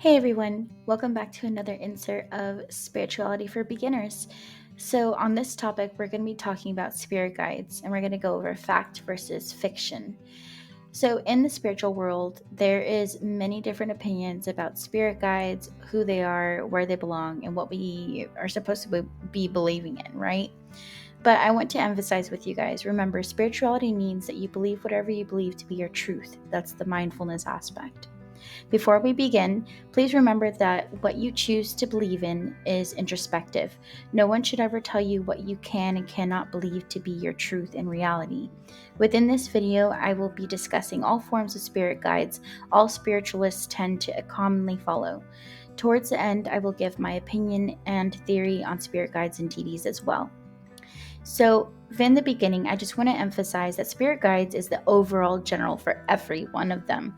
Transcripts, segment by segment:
Hey everyone, welcome back to another insert of Spirituality for Beginners. So, on this topic, we're going to be talking about spirit guides and we're going to go over fact versus fiction. So, in the spiritual world, there is many different opinions about spirit guides, who they are, where they belong, and what we are supposed to be believing in, right? But I want to emphasize with you guys remember, spirituality means that you believe whatever you believe to be your truth. That's the mindfulness aspect. Before we begin, please remember that what you choose to believe in is introspective. No one should ever tell you what you can and cannot believe to be your truth and reality. Within this video, I will be discussing all forms of spirit guides all spiritualists tend to commonly follow. Towards the end, I will give my opinion and theory on spirit guides and deities as well. So, in the beginning, I just want to emphasize that spirit guides is the overall general for every one of them.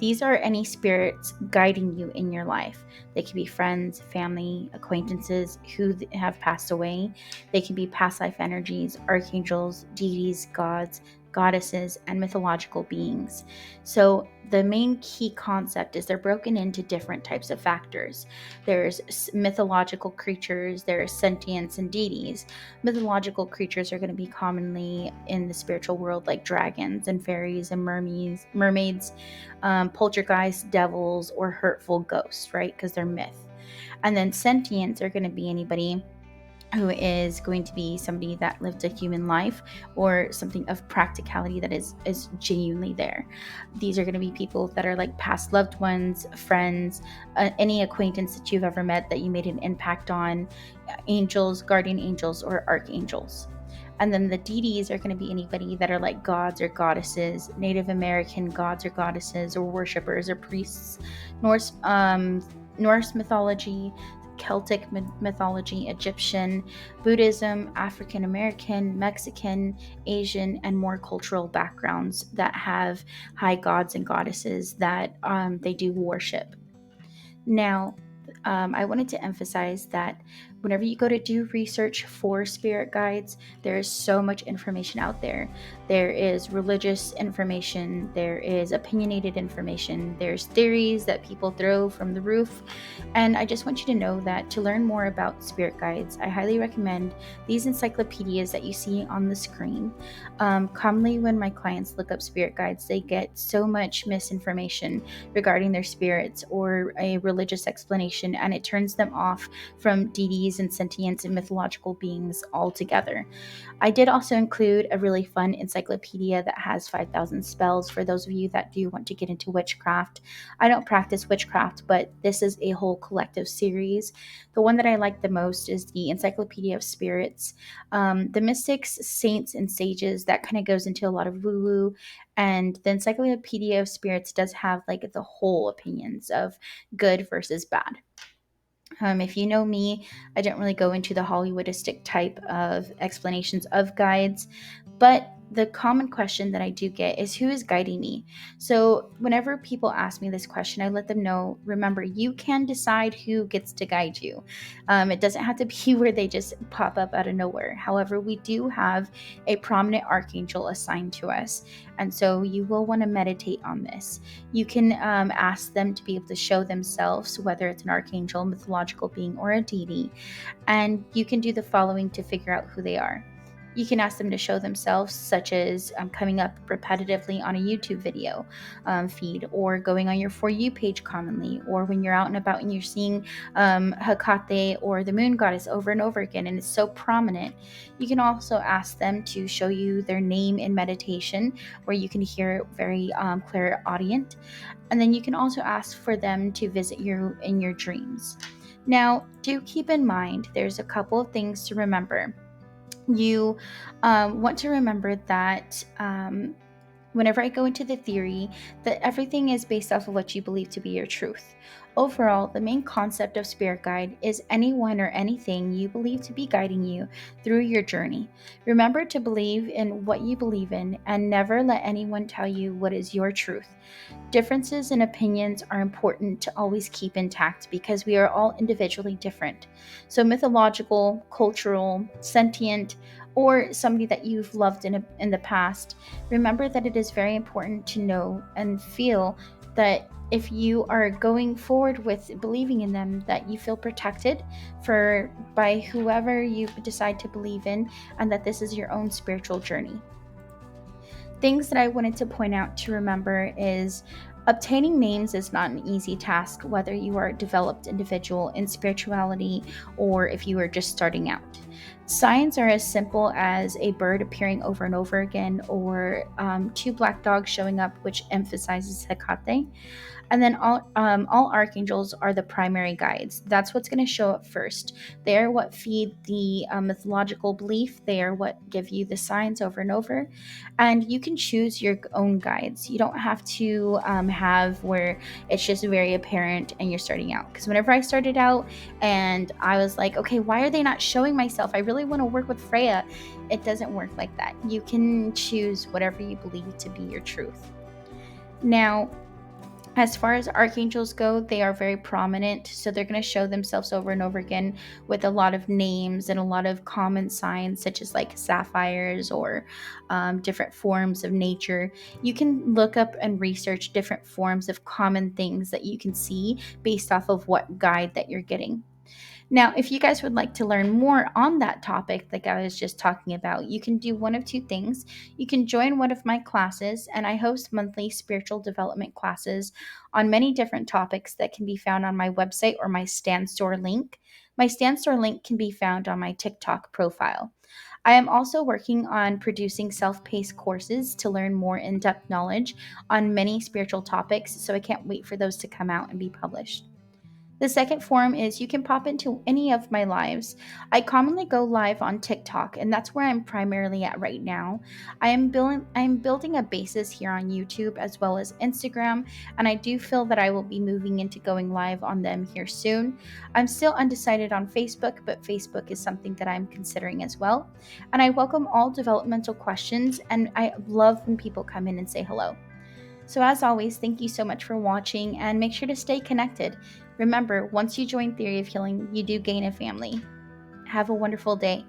These are any spirits guiding you in your life. They can be friends, family, acquaintances who have passed away. They can be past life energies, archangels, deities, gods, goddesses, and mythological beings. So, the main key concept is they're broken into different types of factors. There's mythological creatures, there's sentience and deities. Mythological creatures are going to be commonly in the spiritual world like dragons and fairies and mermaids, poltergeists, devils, or hurtful ghosts, right? Because they're myth. And then sentients are going to be anybody who is going to be somebody that lived a human life or something of practicality that is genuinely there. These are going to be people that are like past loved ones, friends, any acquaintance that you've ever met that you made an impact on, angels, guardian angels, or archangels. And then the deities are going to be anybody that are like gods or goddesses, Native American gods or goddesses, or worshippers or priests, Norse Norse mythology, Celtic mythology, Egyptian, Buddhism, African American, Mexican, Asian, and more cultural backgrounds that have high gods and goddesses that they do worship. Now, I wanted to emphasize that whenever you go to do research for spirit guides, there is so much information out there. There is religious information, there is opinionated information, there's theories that people throw from the roof. And I just want you to know that to learn more about spirit guides, I highly recommend these encyclopedias that you see on the screen. Commonly, when my clients look up spirit guides, they get so much misinformation regarding their spirits or a religious explanation, and it turns them off from deities and sentients and mythological beings altogether. I did also include a really fun encyclopedia that has 5,000 spells for those of you that do want to get into witchcraft. I don't practice witchcraft, but this is a whole collective series. The one that I like the most is the Encyclopedia of Spirits. The mystics, saints, and sages, that kind of goes into a lot of woo woo. And the Encyclopedia of Spirits does have like the whole opinions of good versus bad. If you know me, I don't really go into the Hollywoodistic type of explanations of guides, but the common question that I do get is who is guiding me? So, whenever people ask me this question, I let them know remember, you can decide who gets to guide you. It doesn't have to be where they just pop up out of nowhere. However, we do have a prominent archangel assigned to us, and so you will want to meditate on this. You can ask them to be able to show themselves, whether it's an archangel, mythological being, or a deity. And you can do the following to figure out who they are. You can ask them to show themselves, such as coming up repetitively on a YouTube video feed, or going on your For You page commonly, or when you're out and about and you're seeing Hecate or the moon goddess over and over again, and it's so prominent. You can also ask them to show you their name in meditation, where you can hear it very clairaudient. And then you can also ask for them to visit you in your dreams. Now, do keep in mind there's a couple of things to remember. You want to remember that whenever I go into the theory, that everything is based off of what you believe to be your truth. Overall, the main concept of spirit guide is anyone or anything you believe to be guiding you through your journey. Remember to believe in what you believe in and never let anyone tell you what is your truth. Differences in opinions are important to always keep intact because we are all individually different. So, mythological, cultural, sentient, or somebody that you've loved in the past, remember that it is very important to know and feel that if you are going forward with believing in them, that you feel protected for by whoever you decide to believe in, and that this is your own spiritual journey. Things that I wanted to point out to remember is obtaining names is not an easy task, whether you are a developed individual in spirituality or if you are just starting out. Signs are as simple as a bird appearing over and over again, or two black dogs showing up, which emphasizes Hecate. And then all archangels are the primary guides. That's what's going to show up first. They are what feed the mythological belief. They are what give you the signs over and over. And you can choose your own guides. You don't have to have where it's just very apparent and you're starting out. Because whenever I started out and I was like, okay, why are they not showing myself? I really want to work with Freya. It doesn't work like that. You can choose whatever you believe to be your truth. Now, as far as archangels go, they are very prominent. So they're going to show themselves over and over again with a lot of names and a lot of common signs, such as like sapphires or different forms of nature. You can look up and research different forms of common things that you can see based off of what guide that you're getting. Now, if you guys would like to learn more on that topic, like I was just talking about, you can do one of two things. You can join one of my classes, and I host monthly spiritual development classes on many different topics that can be found on my website or my Stand Store link. My Stand Store link can be found on my TikTok profile. I am also working on producing self paced courses to learn more in depth knowledge on many spiritual topics, so I can't wait for those to come out and be published. The second form is you can pop into any of my lives. I commonly go live on TikTok, and that's where I'm primarily at right now. I'm building a basis here on YouTube as well as Instagram, and I do feel that I will be moving into going live on them here soon. I'm still undecided on Facebook, but Facebook is something that I'm considering as well. And I welcome all developmental questions, and I love when people come in and say hello. So, as always, thank you so much for watching and make sure to stay connected. Remember, once you join Theory of Healing, you do gain a family. Have a wonderful day.